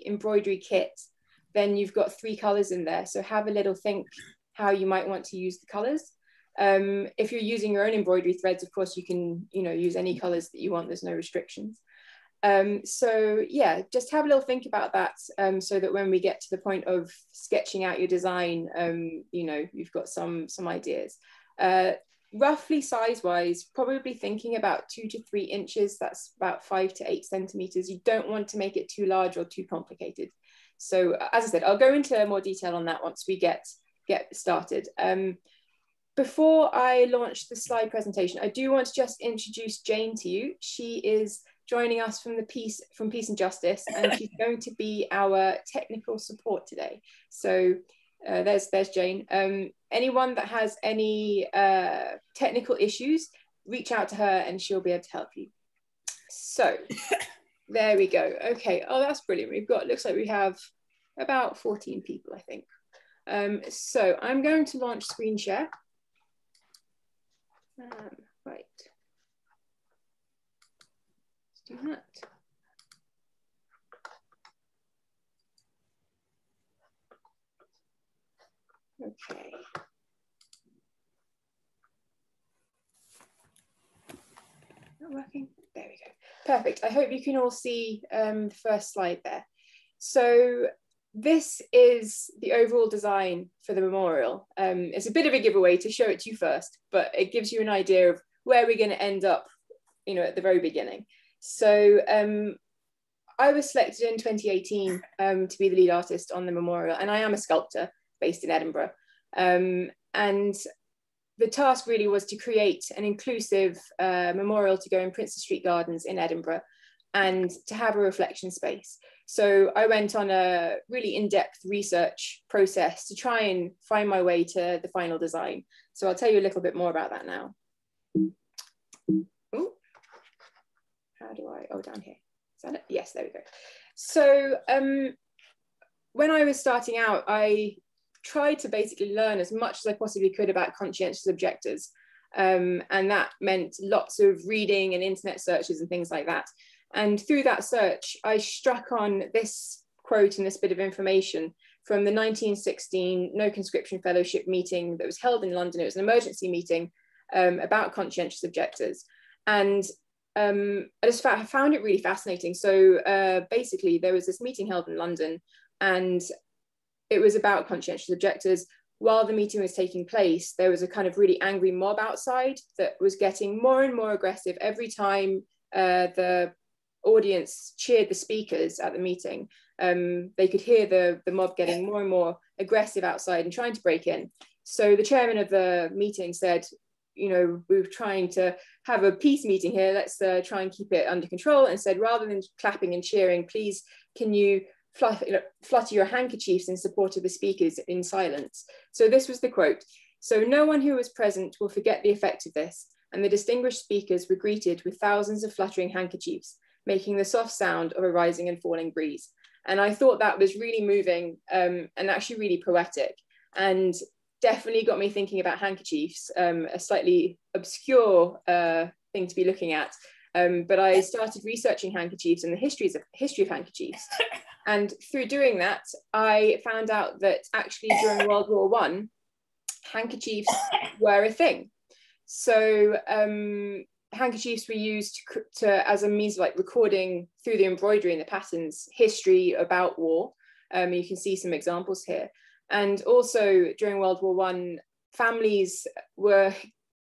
embroidery kit, then you've got 3 colors in there. So have a little think how you might want to use the colors. If you're using your own embroidery threads, of course, you can, use any colors that you want. There's no restrictions. So yeah, just have a little think about that, so that when we get to the point of sketching out your design, you've got some ideas. Roughly size-wise, probably thinking about 2 to 3 inches. That's about 5 to 8 centimeters. You don't want to make it too large or too complicated. So as I said, I'll go into more detail on that once we get started. Before I launch the slide presentation, I do want to just introduce Jane to you. She is joining us from Peace and Justice, and she's going to be our technical support today. So there's Jane. Anyone that has any technical issues, reach out to her and she'll be able to help you. So there we go. Okay. Oh, that's brilliant. Looks like we have about 14 people, I think. So I'm going to launch screen share. Right. Let's do that. Okay. Not working. There we go. Perfect. I hope you can all see the first slide there. So this is the overall design for the memorial. It's a bit of a giveaway to show it to you first, but it gives you an idea of where we're going to end up, at the very beginning. So I was selected in 2018 to be the lead artist on the memorial, and I am a sculptor based in Edinburgh. And the task really was to create an inclusive memorial to go in Princes Street Gardens in Edinburgh, and to have a reflection space. So I went on a really in-depth research process to try and find my way to the final design. So I'll tell you a little bit more about that now. Ooh. How do I, down here. Is that it? Yes, there we go. So when I was starting out, I tried to basically learn as much as I possibly could about conscientious objectors. And that meant lots of reading and internet searches and things like that. And through that search, I struck on this quote and this bit of information from the 1916 No Conscription Fellowship meeting that was held in London. It was an emergency meeting about conscientious objectors. And I just found it really fascinating. So basically, there was this meeting held in London, and it was about conscientious objectors. While the meeting was taking place, there was a kind of really angry mob outside that was getting more and more aggressive every time the audience cheered the speakers at the meeting. They could hear the mob getting more and more aggressive outside and trying to break in. So the chairman of the meeting said, we're trying to have a peace meeting here. Let's try and keep it under control. And said, rather than clapping and cheering, please, can you flutter your handkerchiefs in support of the speakers in silence. So this was the quote. So no one who was present will forget the effect of this. And the distinguished speakers were greeted with thousands of fluttering handkerchiefs, making the soft sound of a rising and falling breeze. And I thought that was really moving and actually really poetic, and definitely got me thinking about handkerchiefs, a slightly obscure thing to be looking at. But I started researching handkerchiefs and the history of handkerchiefs. And through doing that, I found out that actually during World War I, handkerchiefs were a thing. So handkerchiefs were used as a means of recording through the embroidery and the patterns history about war. You can see some examples here. And also during World War I, families were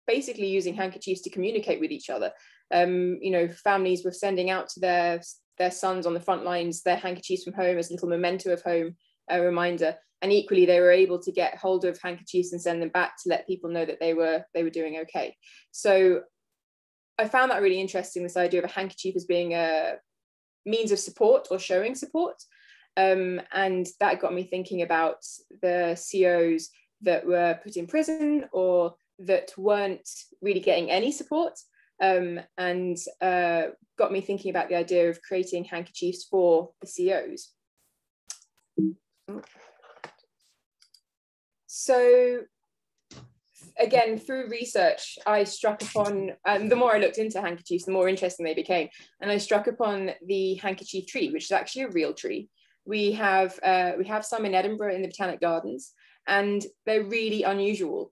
basically using handkerchiefs to communicate with each other. Families were sending out to their sons on the front lines their handkerchiefs from home as a little memento of home, a reminder. And equally, they were able to get hold of handkerchiefs and send them back to let people know that they were doing okay. So I found that really interesting, this idea of a handkerchief as being a means of support or showing support. And that got me thinking about the COs that were put in prison or that weren't really getting any support, and got me thinking about the idea of creating handkerchiefs for the COs. So again, through research, I struck upon, the more I looked into handkerchiefs, the more interesting they became. And I struck upon the handkerchief tree, which is actually a real tree. we have some in Edinburgh in the Botanic Gardens, and they're really unusual.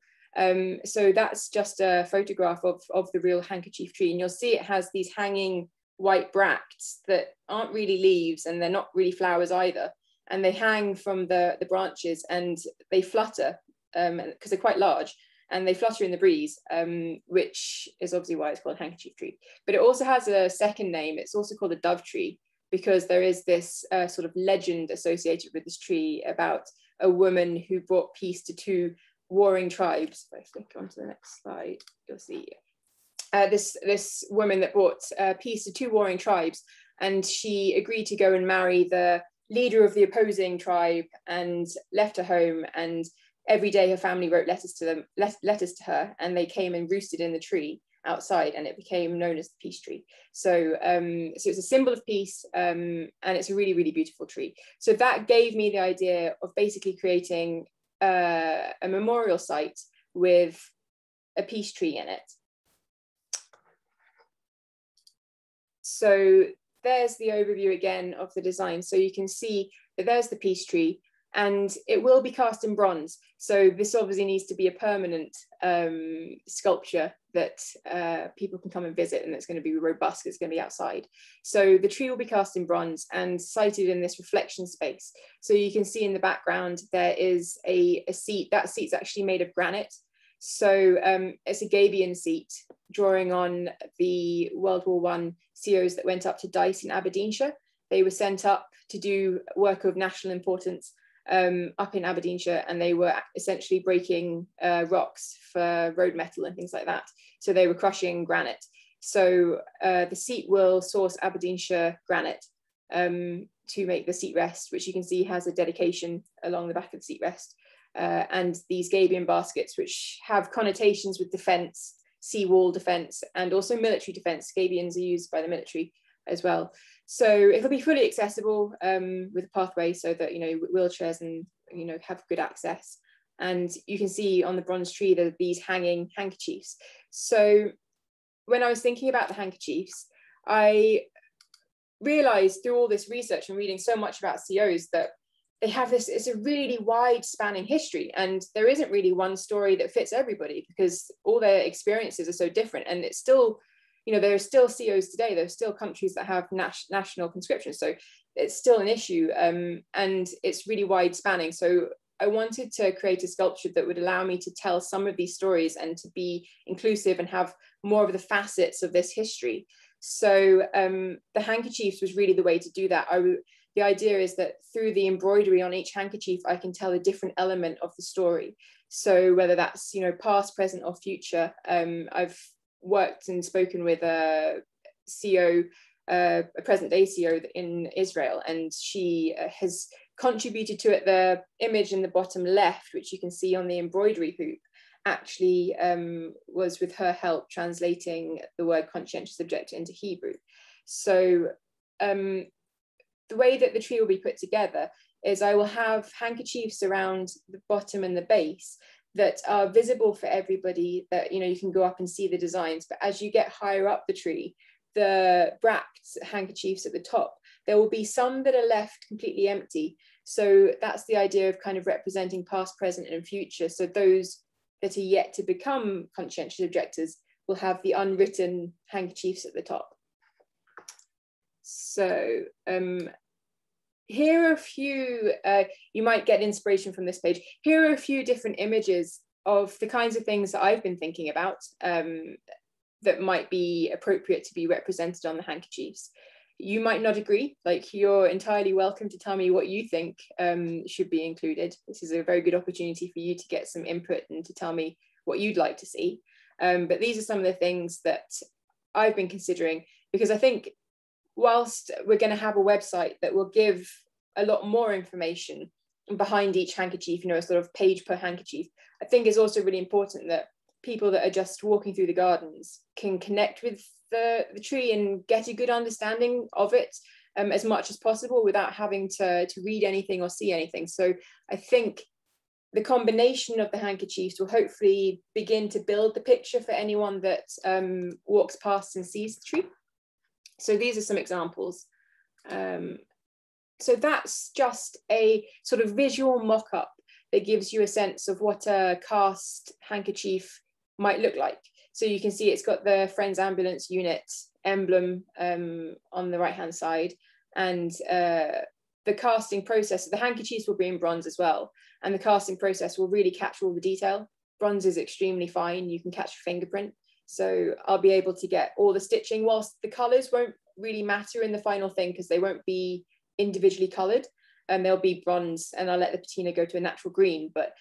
So that's just a photograph of the real handkerchief tree, and you'll see it has these hanging white bracts that aren't really leaves, and they're not really flowers either, and they hang from the branches, and they flutter because they're quite large, and they flutter in the breeze, which is obviously why it's called handkerchief tree. But it also has a second name. It's also called a dove tree, because there is this sort of legend associated with this tree about a woman who brought peace to two warring tribes. If I flick onto the next slide, you'll see this woman that brought peace to two warring tribes, and she agreed to go and marry the leader of the opposing tribe, and left her home, and every day her family wrote letters to her, and they came and roosted in the tree outside, and it became known as the peace tree. So so it's a symbol of peace, and it's a really, really beautiful tree. So that gave me the idea of basically creating a memorial site with a peace tree in it. So there's the overview again of the design. So you can see that there's the peace tree, and it will be cast in bronze. So this obviously needs to be a permanent sculpture that people can come and visit, and it's going to be robust, it's going to be outside. So the tree will be cast in bronze and sited in this reflection space. So you can see in the background there is a seat. That seat's actually made of granite. So it's a Gabion seat, drawing on the World War I COs that went up to Dyce in Aberdeenshire. They were sent up to do work of national importance up in Aberdeenshire, and they were essentially breaking rocks for road metal and things like that. So they were crushing granite. So the seat will source Aberdeenshire granite to make the seat rest, which you can see has a dedication along the back of the seat rest. And these Gabion baskets, which have connotations with defence, seawall defence, and also military defence. Gabions are used by the military as well. So it'll be fully accessible with a pathway, so that, you know, wheelchairs and, you know, have good access. And you can see on the bronze tree that these hanging handkerchiefs. So when I was thinking about the handkerchiefs, I realised through all this research and reading so much about COs that they have this, it's a really wide spanning history, and there isn't really one story that fits everybody, because all their experiences are so different. And it's still, you know, there are still COs today, there are still countries that have national conscription, so it's still an issue, and it's really wide spanning. So I wanted to create a sculpture that would allow me to tell some of these stories and to be inclusive and have more of the facets of this history. So the handkerchiefs was really the way to do that. The idea is that through the embroidery on each handkerchief, I can tell a different element of the story. So whether that's, you know, past, present, or future. I've worked and spoken with a CO, a present day CO in Israel, and she has contributed to it. The image in the bottom left, which you can see on the embroidery hoop, actually was with her help translating the word conscientious objector into Hebrew. So the way that the tree will be put together is I will have handkerchiefs around the bottom and the base that are visible for everybody, that, you know, you can go up and see the designs. But as you get higher up the tree, the bracked handkerchiefs at the top, there will be some that are left completely empty. So that's the idea of kind of representing past, present, and future. So those that are yet to become conscientious objectors will have the unwritten handkerchiefs at the top. So here are a few, you might get inspiration from this page. Here are a few different images of the kinds of things that I've been thinking about that might be appropriate to be represented on the handkerchiefs. You might not agree, like, you're entirely welcome to tell me what you think should be included. This is a very good opportunity for you to get some input and to tell me what you'd like to see. But these are some of the things that I've been considering, because I think whilst we're going to have a website that will give a lot more information behind each handkerchief, you know, a sort of page per handkerchief, I think it's also really important that people that are just walking through the gardens can connect with the tree and get a good understanding of it as much as possible without having to read anything or see anything. So I think the combination of the handkerchiefs will hopefully begin to build the picture for anyone that walks past and sees the tree. So these are some examples. So that's just a sort of visual mock-up that gives you a sense of what a cast handkerchief might look like. So you can see it's got the Friends Ambulance Unit emblem on the right-hand side, and the casting process, the handkerchiefs will be in bronze as well, and the casting process will really capture all the detail. Bronze is extremely fine, you can catch a fingerprint, so I'll be able to get all the stitching, whilst the colours won't really matter in the final thing because they won't be individually coloured, and they'll be bronze, and I'll let the patina go to a natural green, but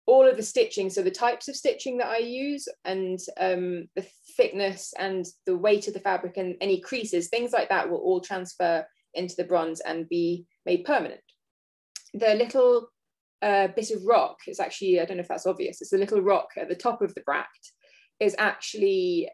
all of the stitching, so the types of stitching that I use, and the thickness and the weight of the fabric and any creases, things like that will all transfer into the bronze and be made permanent. The little bit of rock is actually, I don't know if that's obvious, it's a little rock at the top of the bract, is actually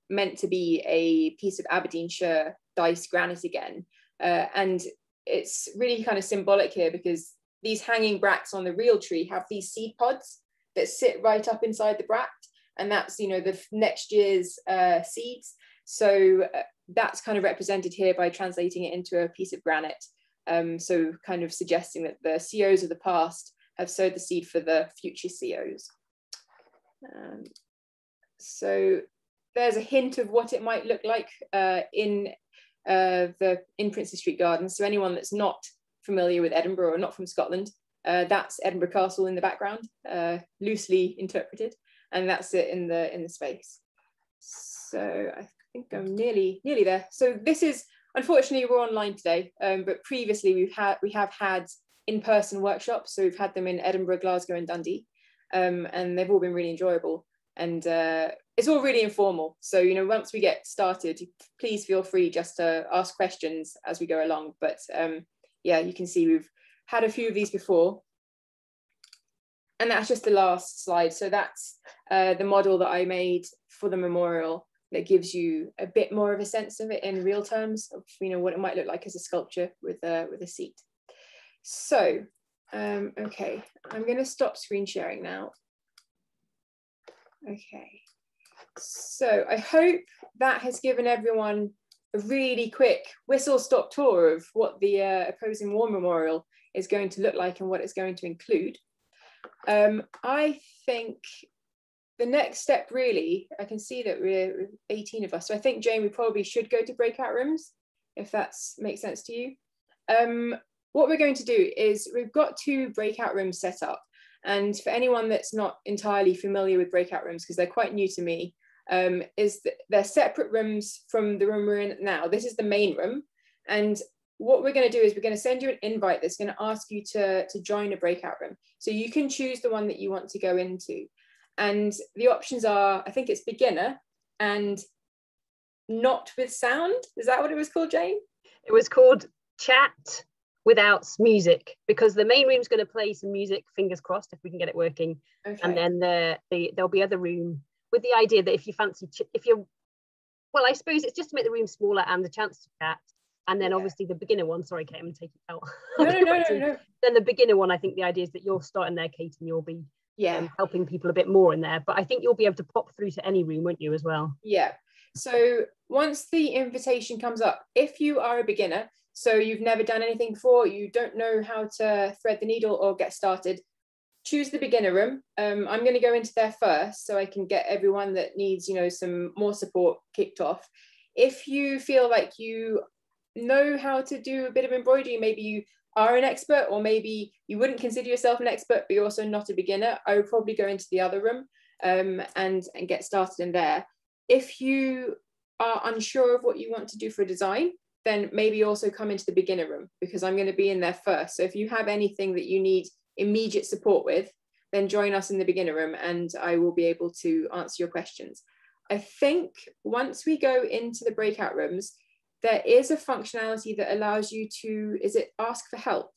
meant to be a piece of Aberdeenshire diced granite again. And it's really kind of symbolic here because these hanging bracts on the real tree have these seed pods that sit right up inside the bract, and that's, you know, the next year's seeds. So that's kind of represented here by translating it into a piece of granite. So kind of suggesting that the COs of the past have sowed the seed for the future COs. So there's a hint of what it might look like in Princes Street Gardens. So anyone that's not familiar with Edinburgh or not from Scotland, that's Edinburgh Castle in the background, loosely interpreted, and that's it in the space. So I think I'm nearly there. So this is, unfortunately, we're online today, but previously we have had in-person workshops. So we've had them in Edinburgh, Glasgow, and Dundee, and they've all been really enjoyable. And it's all really informal. So, you know, once we get started, please feel free just to ask questions as we go along. But yeah, you can see we've had a few of these before. And that's just the last slide. So that's the model that I made for the memorial that gives you a bit more of a sense of it in real terms of, you know, what it might look like as a sculpture with a seat. So, okay, I'm going to stop screen sharing now. Okay, so I hope that has given everyone a really quick whistle-stop tour of what the Opposing War Memorial is going to look like and what it's going to include. I think the next step, really, I can see that we're 18 of us, so I think, Jane, we probably should go to breakout rooms, if that makes sense to you. What we're going to do is we've got 2 breakout rooms set up. And for anyone that's not entirely familiar with breakout rooms, because they're quite new to me, is that they're separate rooms from the room we're in now. This is the main room. And what we're going to do is we're going to send you an invite that's going to ask you to join a breakout room. So you can choose the one that you want to go into. And the options are, I think it's beginner and not with sound. Is that what it was called, Jane? It was called chat without music, because the main room's going to play some music, fingers crossed, if we can get it working. Okay. And then there'll be other room with the idea that if you fancy, well, I suppose it's just to make the room smaller and the chance to chat. And then obviously the beginner one, sorry, Kate, I'm going to take it out. No. Then the beginner one, I think the idea is that you're starting there, Kate, and you'll be helping people a bit more in there. But I think you'll be able to pop through to any room, won't you, as well? Yeah. So once the invitation comes up, if you are a beginner, so you've never done anything before, you don't know how to thread the needle or get started, choose the beginner room. I'm going to go into there first so I can get everyone that needs, you know, some more support kicked off. If you feel like you know how to do a bit of embroidery, maybe you are an expert, or maybe you wouldn't consider yourself an expert, but you're also not a beginner, I would probably go into the other room and get started in there. If you are unsure of what you want to do for design, then maybe also come into the beginner room, because I'm going to be in there first. So if you have anything that you need immediate support with, then join us in the beginner room and I will be able to answer your questions. I think once we go into the breakout rooms, there is a functionality that allows you to, is it ask for help?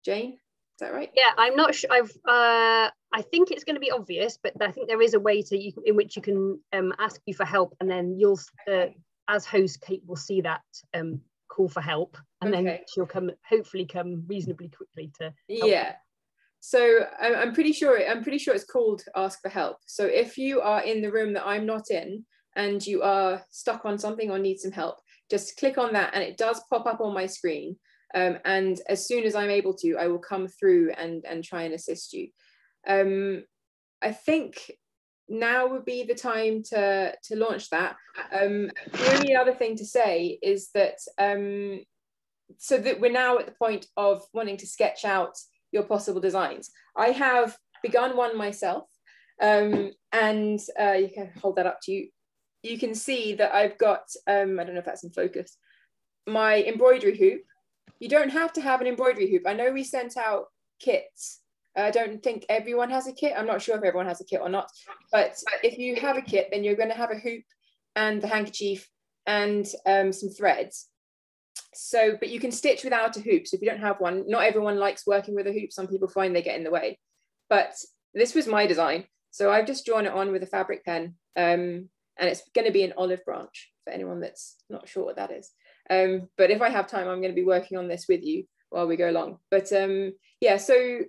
Jane, is that right? Yeah, I'm not sure. I think it's going to be obvious, but I think there is a way in which you can ask you for help, and then you'll, as host, Kate will see that call for help, and then she'll hopefully come reasonably quickly to help. Yeah. So I'm pretty sure it's called ask for help. So if you are in the room that I'm not in and you are stuck on something or need some help, just click on that and it does pop up on my screen. And as soon as I'm able to, I will come through and try and assist you. I think now would be the time to launch that. The only other thing to say is that, so that we're now at the point of wanting to sketch out your possible designs. I have begun one myself, and you can hold that up to you. You can see that I've got, I don't know if that's in focus, my embroidery hoop. You don't have to have an embroidery hoop. I know we sent out kits. I don't think everyone has a kit. I'm not sure if everyone has a kit or not. But if you have a kit, then you're going to have a hoop and the handkerchief and some threads. So, but you can stitch without a hoop. So if you don't have one, not everyone likes working with a hoop. Some people find they get in the way. But this was my design. So I've just drawn it on with a fabric pen. And it's going to be an olive branch for anyone that's not sure what that is. But if I have time, I'm going to be working on this with you while we go along. But yeah, so